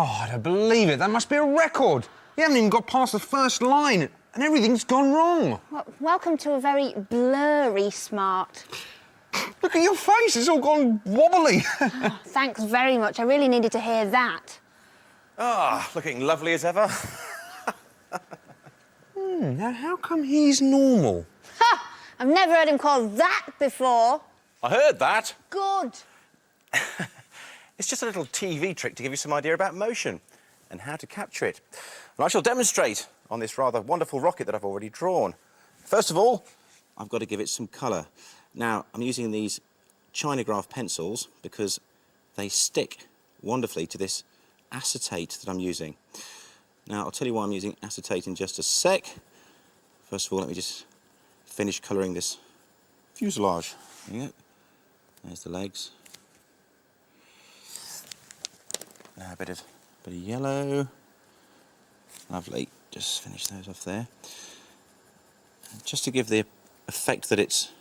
Oh, I don't believe it. That must be a record. You haven't even got past the first line, and everything's gone wrong. Well, welcome to a very blurry smart. Look at your face. It's all gone wobbly. Oh, thanks very much. I really needed to hear that. Ah, looking lovely as ever. Now, how come he's normal? Ha! I've never heard him called that before. I heard that. Good. It's just a little TV trick to give you some idea about motion and how to capture it. And I shall demonstrate on this rather wonderful rocket that I've already drawn. First of all, I've got to give it some colour. Now, I'm using these Chinagraph pencils because they stick wonderfully to this acetate that I'm using. Now, I'll tell you why I'm using acetate in just a sec. First of all, let me just finish colouring this fuselage. There you go. There's the legs. Now a bit of yellow. Lovely. Just finish those off there. And just to give the effect that it's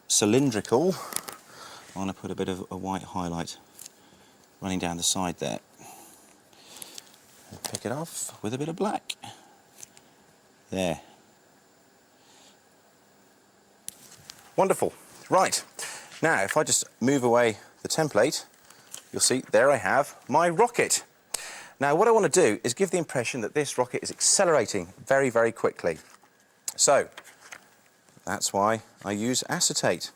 cylindrical, I'm going to put a bit of a white highlight running down the side there. And pick it off with a bit of black. There. Wonderful. Right. Now, if I just move away the template, you'll see there I have my rocket. Now, what I want to do is give the impression that this rocket is accelerating very, very quickly. So, that's why I use acetate,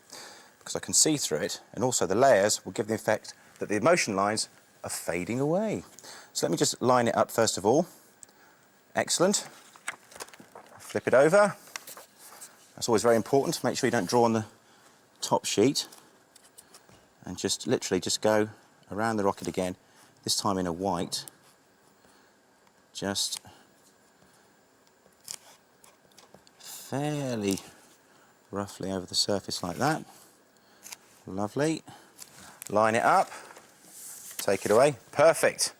because I can see through it, and also the layers will give the effect that the motion lines are fading away. So let me just line it up first of all. Excellent. Flip it over. That's always very important to make sure you don't draw on the top sheet. And just literally just go around the rocket again, this time in a white. Just fairly roughly over the surface like that. Lovely. Line it up. Take it away. Perfect.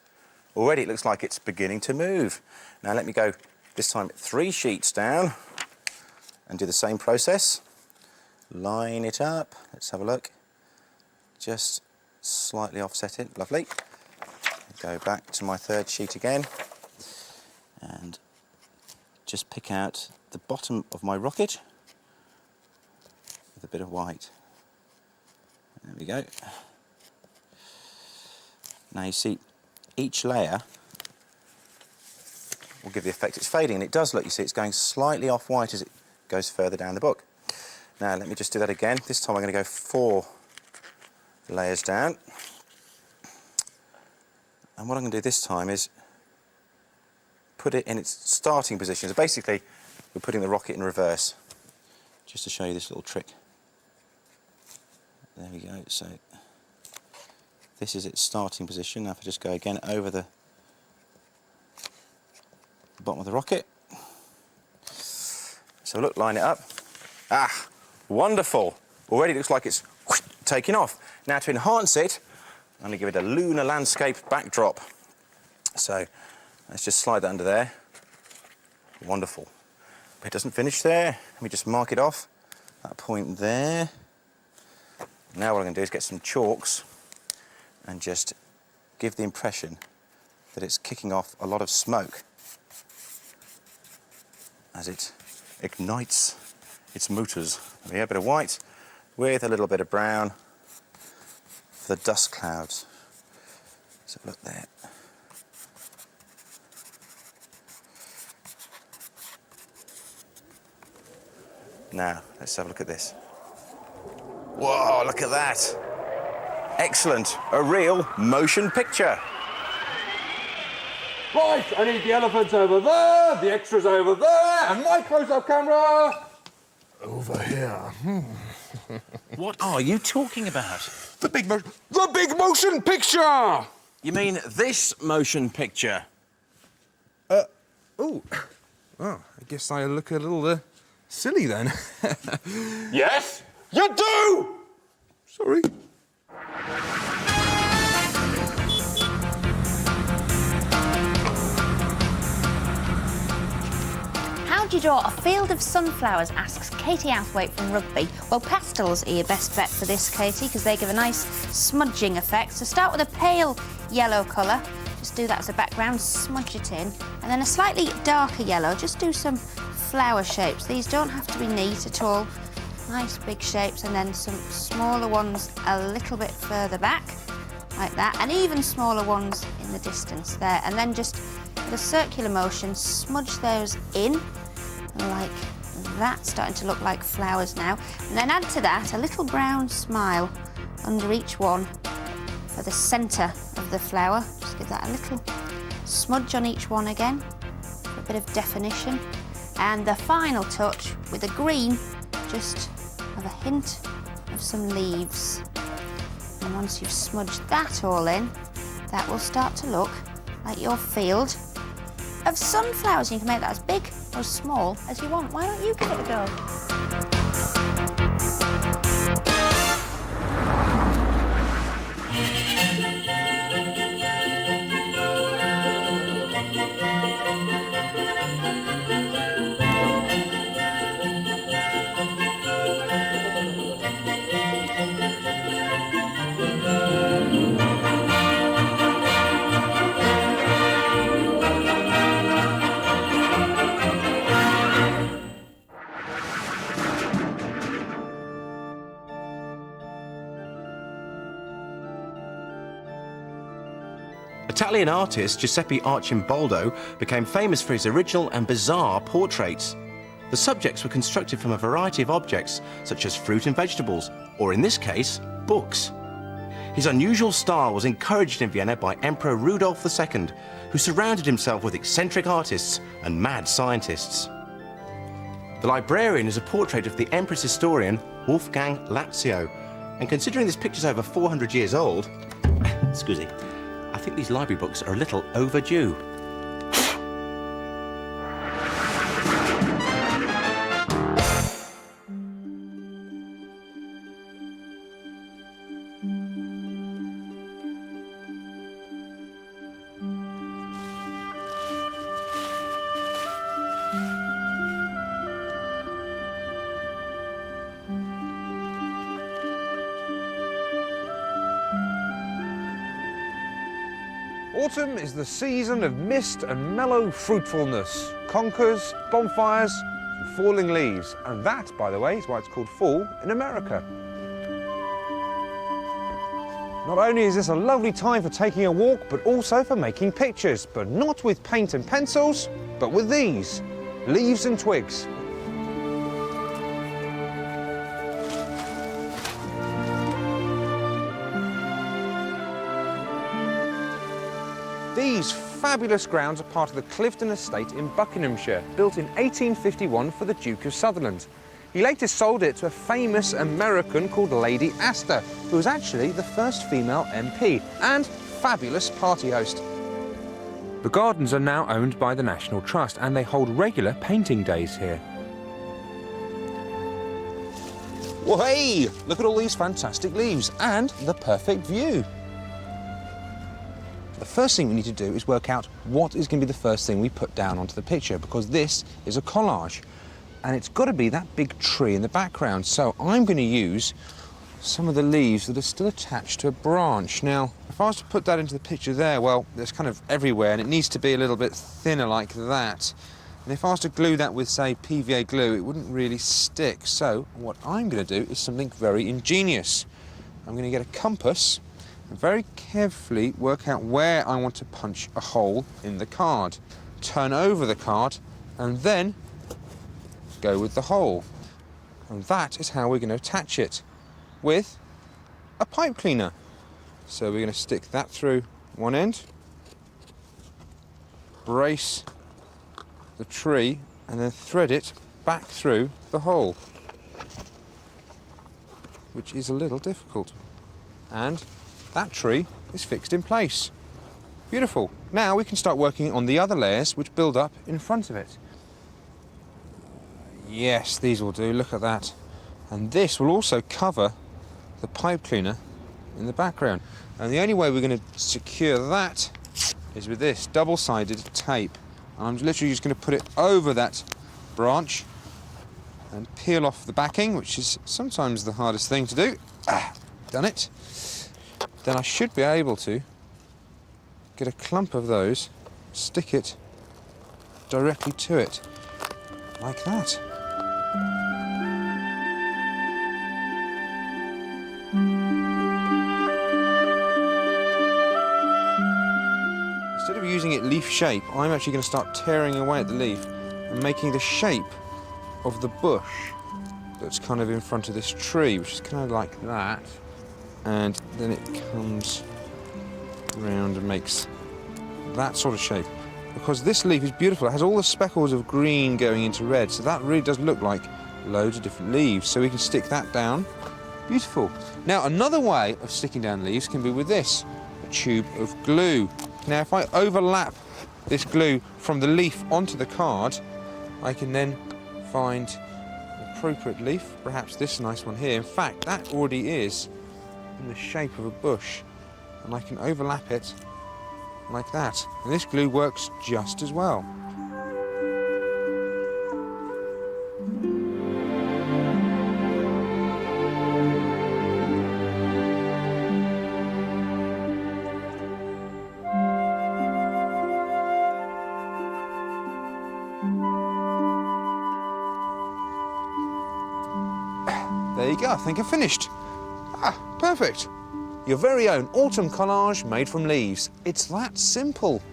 Already it looks like it's beginning to move. Now let me go this time 3 sheets down and do the same process. Line it up. Let's have a look. Just slightly offset it. Lovely. Go back to my 3rd sheet again and just pick out the bottom of my rocket with a bit of white. There we go. Now you see each layer will give the effect it's fading, and it does look, you see, it's going slightly off white as it goes further down the book. Now let me just do that again. This time I'm going to go 4 layers down. And what I'm going to do this time is put it in its starting position. So basically, we're putting the rocket in reverse, just to show you this little trick. There we go. So this is its starting position. Now if I just go again over the bottom of the rocket. So look, line it up. Ah, wonderful. Already looks like it's taking off. Now to enhance it, I'm going to give it a lunar landscape backdrop. So let's just slide that under there. Wonderful. But it doesn't finish there. Let me just mark it off. That point there. Now what I'm going to do is get some chalks and just give the impression that it's kicking off a lot of smoke as it ignites its motors. We have a bit of white with a little bit of brown for the dust clouds. So look there. Now, let's have a look at this. Whoa, look at that. Excellent. A real motion picture. Right, I need the elephants over there, the extras over there, and my close-up camera over here. What are you talking about? The big motion picture! You mean this motion picture? Oh, I guess I look a little silly then. Yes, you do! Sorry. How do you draw a field of sunflowers, asks Katie Outhwaite from Rugby. Well, pastels are your best bet for this, Katie, because they give a nice smudging effect. So start with a pale yellow colour, Just do that as a background, smudge it in. And then a slightly darker yellow, just do some flower shapes. These don't have to be neat at all. Nice big shapes, and then some smaller ones a little bit further back, like that, and even smaller ones in the distance there. And then just with a circular motion, smudge those in, like that, starting to look like flowers now. And then add to that a little brown smile under each one for the centre of the flower. Just give that a little smudge on each one again, for a bit of definition. And the final touch with a green, just have a hint of some leaves. And once you've smudged that all in, that will start to look like your field of sunflowers. You can make that as big or as small as you want. Why don't you give it a go? Italian artist Giuseppe Arcimboldo became famous for his original and bizarre portraits. The subjects were constructed from a variety of objects, such as fruit and vegetables, or in this case, books. His unusual style was encouraged in Vienna by Emperor Rudolf II, who surrounded himself with eccentric artists and mad scientists. The librarian is a portrait of the Empress historian Wolfgang Lazio, and considering this picture's over 400 years old, excuse me, I think these library books are a little overdue. Autumn is the season of mist and mellow fruitfulness, conkers, bonfires, and falling leaves. And that, by the way, is why it's called fall in America. Not only is this a lovely time for taking a walk, but also for making pictures, but not with paint and pencils, but with these, leaves and twigs. These fabulous grounds are part of the Clifton Estate in Buckinghamshire, built in 1851 for the Duke of Sutherland. He later sold it to a famous American called Lady Astor, who was actually the first female MP and fabulous party host. The gardens are now owned by the National Trust, and they hold regular painting days here. Well, hey, look at all these fantastic leaves and the perfect view. The first thing we need to do is work out what is going to be the first thing we put down onto the picture, because this is a collage and it's got to be that big tree in the background. So I'm going to use some of the leaves that are still attached to a branch. Now, if I was to put that into the picture there, well, it's kind of everywhere and it needs to be a little bit thinner like that. And if I was to glue that with, say, PVA glue, it wouldn't really stick. So what I'm going to do is something very ingenious. I'm going to get a compass and very carefully work out where I want to punch a hole in the card. Turn over the card and then go with the hole. And that is how we're going to attach it, with a pipe cleaner. So we're going to stick that through one end, brace the tree, and then thread it back through the hole, which is a little difficult. And that tree is fixed in place. Beautiful. Now we can start working on the other layers which build up in front of it. Yes, these will do, look at that. And this will also cover the pipe cleaner in the background. And the only way we're going to secure that is with this double-sided tape. And I'm literally just going to put it over that branch and peel off the backing, which is sometimes the hardest thing to do. Done it. Then I should be able to get a clump of those, stick it directly to it, like that. Instead of using it leaf shape, I'm actually going to start tearing away at the leaf and making the shape of the bush that's kind of in front of this tree, which is kind of like that. And then it comes around and makes that sort of shape. Because this leaf is beautiful, it has all the speckles of green going into red, so that really does look like loads of different leaves. So we can stick that down. Beautiful. Now, another way of sticking down leaves can be with this, a tube of glue. Now, if I overlap this glue from the leaf onto the card, I can then find an appropriate leaf, perhaps this nice one here. In fact, that already is in the shape of a bush, and I can overlap it like that. And this glue works just as well. There you go, I think I've finished. Ah, perfect. Your very own autumn collage made from leaves. It's that simple.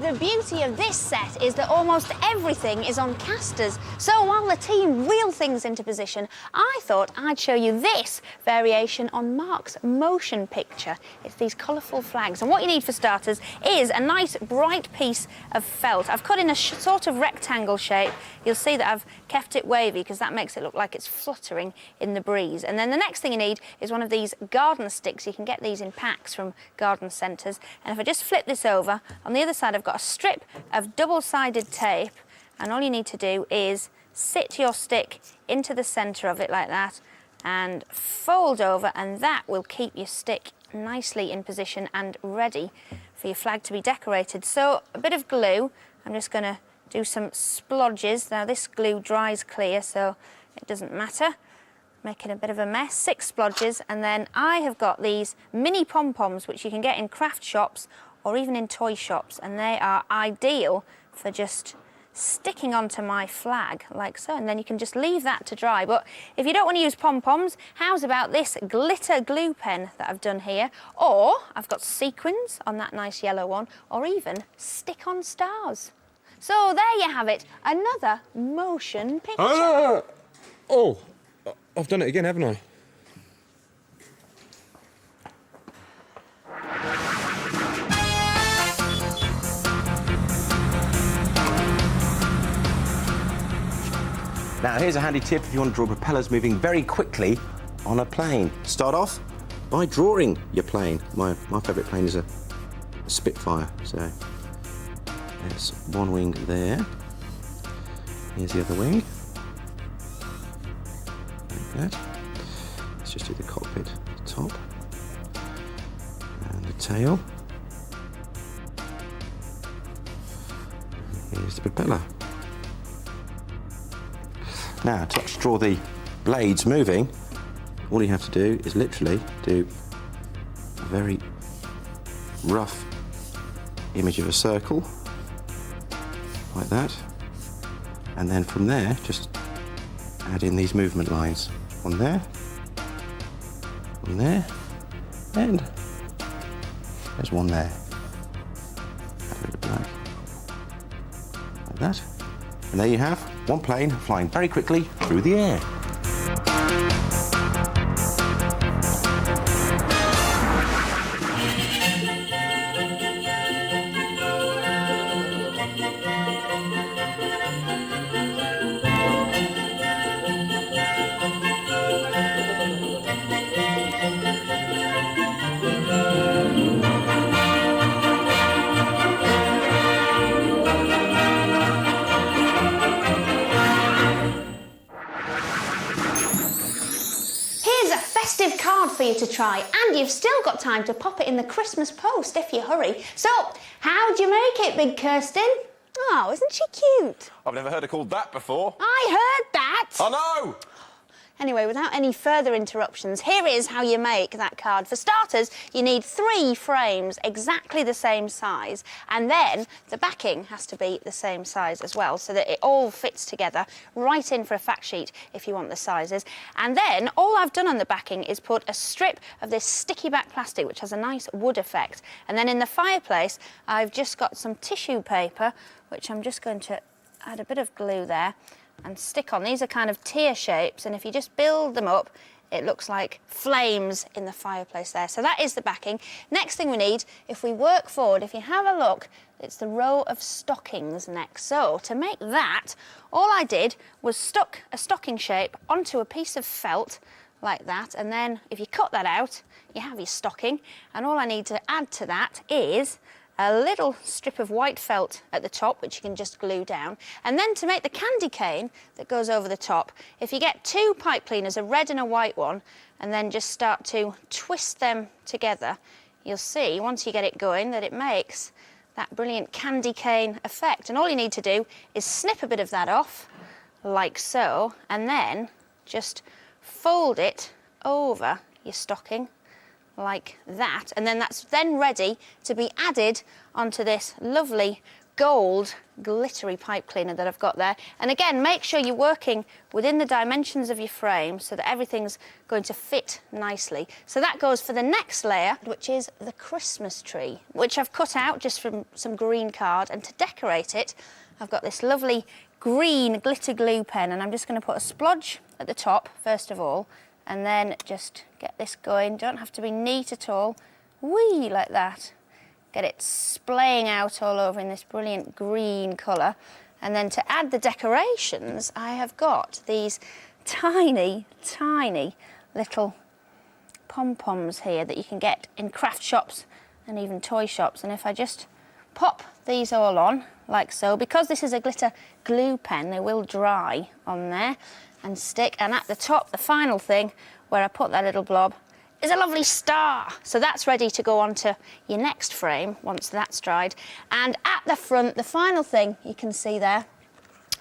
The beauty of this set is that almost everything is on casters. So while the team reel things into position, I thought I'd show you this variation on Mark's motion picture. It's these colourful flags. And what you need for starters is a nice bright piece of felt. I've cut in a sort of rectangle shape. You'll see that I've kept it wavy because that makes it look like it's fluttering in the breeze. And then the next thing you need is one of these garden sticks. You can get these in packs from garden centres. And if I just flip this over, on the other side I've got a strip of double-sided tape, and all you need to do is sit your stick into the centre of it like that and fold over, and that will keep your stick nicely in position and ready for your flag to be decorated. So a bit of glue, I'm just going to do some splodges. Now this glue dries clear, so it doesn't matter. Making a bit of a mess, 6 splodges, and then I have got these mini pom-poms which you can get in craft shops or even in toy shops, and they are ideal for just sticking onto my flag like so, and then you can just leave that to dry. But if you don't want to use pom-poms, how's about this glitter glue pen that I've done here, or I've got sequins on that nice yellow one, or even stick-on stars. So there you have it, another motion picture. Oh, I've done it again, haven't I? Now, here's a handy tip if you want to draw propellers moving very quickly on a plane. Start off by drawing your plane. My favourite plane is a Spitfire, so there's one wing there. Here's the other wing. Like that. Let's just do the cockpit top and the tail. And here's the propeller. Now, to draw the blades moving, all you have to do is literally do a very rough image of a circle like that. And then from there, just add in these movement lines. One there, and there's one there. Add a bit of black, like that. And there you have one plane flying very quickly through the air. Card for you to try, and you've still got time to pop it in the Christmas post if you hurry. So, how'd you make it, Big Kirsten? Oh, isn't she cute? I've never heard her called that before. I heard that! Oh no! Anyway, without any further interruptions, here is how you make that card. For starters, you need 3 frames exactly the same size, and then the backing has to be the same size as well, so that it all fits together. Write in for a fact sheet if you want the sizes. And then all I've done on the backing is put a strip of this sticky back plastic, which has a nice wood effect. And then in the fireplace, I've just got some tissue paper, which I'm just going to add a bit of glue there and stick on. These are kind of tier shapes, and if you just build them up, it looks like flames in the fireplace there. So that is the backing. Next thing we need, if we work forward, if you have a look, it's the row of stockings next. So to make that, all I did was stuck a stocking shape onto a piece of felt like that, and then if you cut that out, you have your stocking, and all I need to add to that is a little strip of white felt at the top, which you can just glue down. And then to make the candy cane that goes over the top, if you get 2 pipe cleaners, a red and a white one, and then just start to twist them together, you'll see, once you get it going, that it makes that brilliant candy cane effect. And all you need to do is snip a bit of that off, like so, and then just fold it over your stocking, like that, and then that's then ready to be added onto this lovely gold glittery pipe cleaner that I've got there. And again, make sure you're working within the dimensions of your frame so that everything's going to fit nicely. So that goes for the next layer, which is the Christmas tree, which I've cut out just from some green card, and to decorate it, I've got this lovely green glitter glue pen, and I'm just going to put a splodge at the top first of all, and then just get this going. Don't have to be neat at all. Whee, like that. Get it splaying out all over in this brilliant green colour. And then to add the decorations, I have got these tiny, tiny little pom-poms here that you can get in craft shops and even toy shops. And if I just pop these all on, like so, because this is a glitter glue pen, they will dry on there and stick. And at the top, the final thing where I put that little blob is a lovely star. So that's ready to go onto your next frame once that's dried. And at the front, the final thing you can see there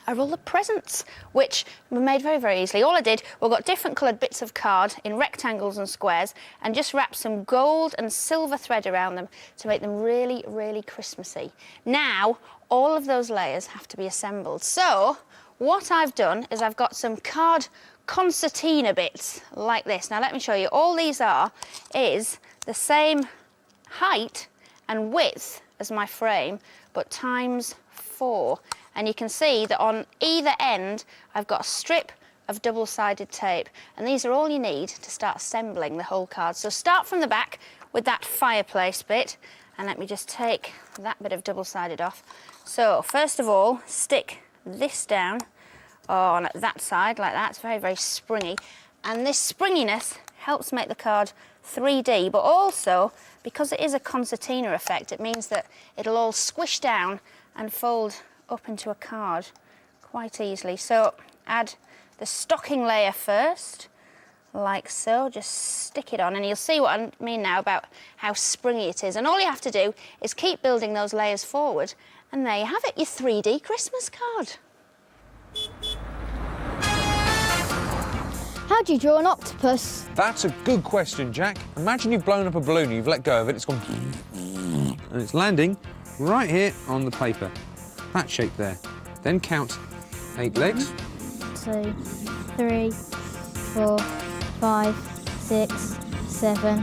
are all the presents, which were made very, very easily. All I did, we've got different coloured bits of card in rectangles and squares, and just wrapped some gold and silver thread around them to make them really, really Christmassy. Now, all of those layers have to be assembled. So what I've done is I've got some card concertina bits like this. Now let me show you. All these is the same height and width as my frame, but times 4. And you can see that on either end I've got a strip of double-sided tape, and these are all you need to start assembling the whole card. So start from the back with that fireplace bit, and let me just take that bit of double-sided off. So first of all, stick this down on that side like that. It's very, very springy, and this springiness helps make the card 3D, but also because it is a concertina effect, it means that it'll all squish down and fold up into a card quite easily. So add the stocking layer first, like so. Just stick it on, and you'll see what I mean now about how springy it is. And all you have to do is keep building those layers forward, and there you have it, your 3D Christmas card. How do you draw an octopus? That's a good question, Jack. Imagine you've blown up a balloon, you've let go of it, it's gone and it's landing right here on the paper. that shape there. Then count 8 legs. 2, 3, 4, 5, 6, 7,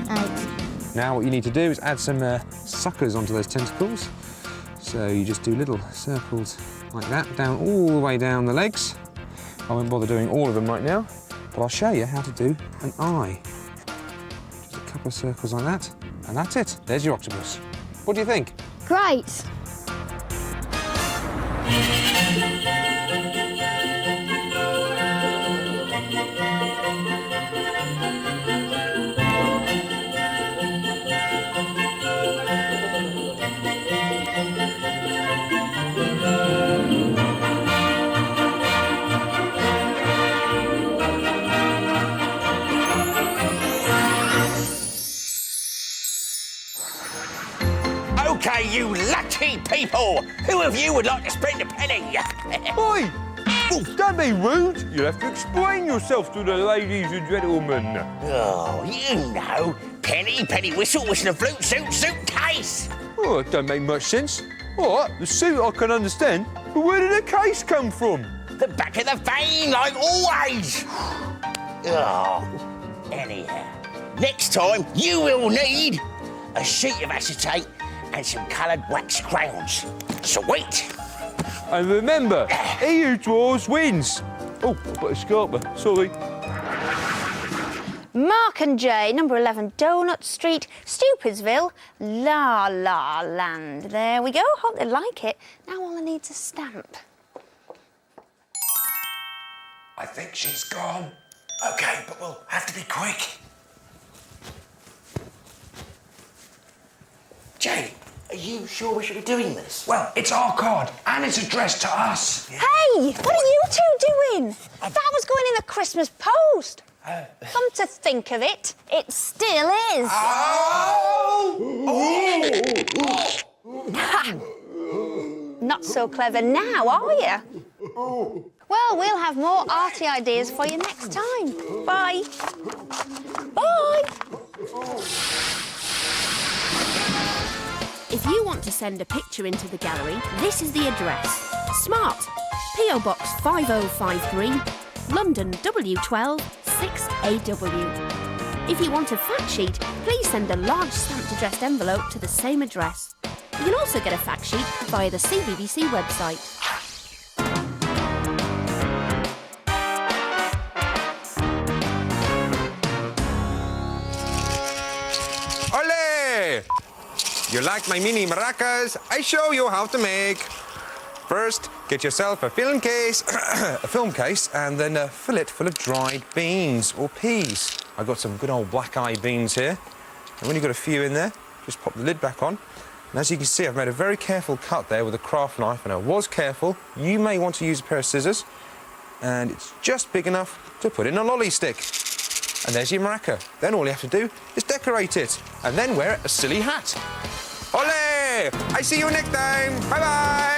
8. Now what you need to do is add some suckers onto those tentacles. So you just do little circles like that, down all the way down the legs. I won't bother doing all of them right now, but I'll show you how to do an eye. Just a couple of circles like that, and that's it. There's your octopus. What do you think? Great! OK, you lucky people! Who of you would like to spend a penny? Oi! Don't be rude. You'll have to explain yourself to the ladies and gentlemen. Oh, you know. Penny, penny whistle, whistle and flute, suit, suitcase. Oh, it don't make much sense. All right, the suit I can understand, but where did the case come from? The back of the vein, like always. Oh, anyhow, next time you will need a sheet of acetate and some coloured wax crayons. Sweet. And remember, he who draws wins. Oh, I put a scarper, sorry. Mark and Jay, number 11, Donut Street, Stupidsville, La La Land. There we go. Hope they like it. Now all I need's a stamp. I think she's gone. OK, but we'll have to be quick. Jay, are you sure we should be doing this? Well, it's our card, and it's addressed to us. Hey, what are you two doing? That was going in the Christmas post. Come to think of it, it still is. Not so clever now, are you? Well, we'll have more arty ideas for you next time. Bye. Bye. If you want to send a picture into the gallery, this is the address. Smart. P.O. Box 5053, London W12 6AW. If you want a fact sheet, please send a large stamped addressed envelope to the same address. You can also get a fact sheet via the CBBC website. Ole! You like my mini maracas? I show you how to make. First, get yourself a film case, and then fill it full of dried beans or peas. I've got some good old black-eyed beans here. And when you've got a few in there, just pop the lid back on. And as you can see, I've made a very careful cut there with a craft knife, and I was careful. You may want to use a pair of scissors, and it's just big enough to put in a lolly stick. And there's your maraca. Then all you have to do is decorate it, and then wear a silly hat. Ole! I see you next time. Bye-bye!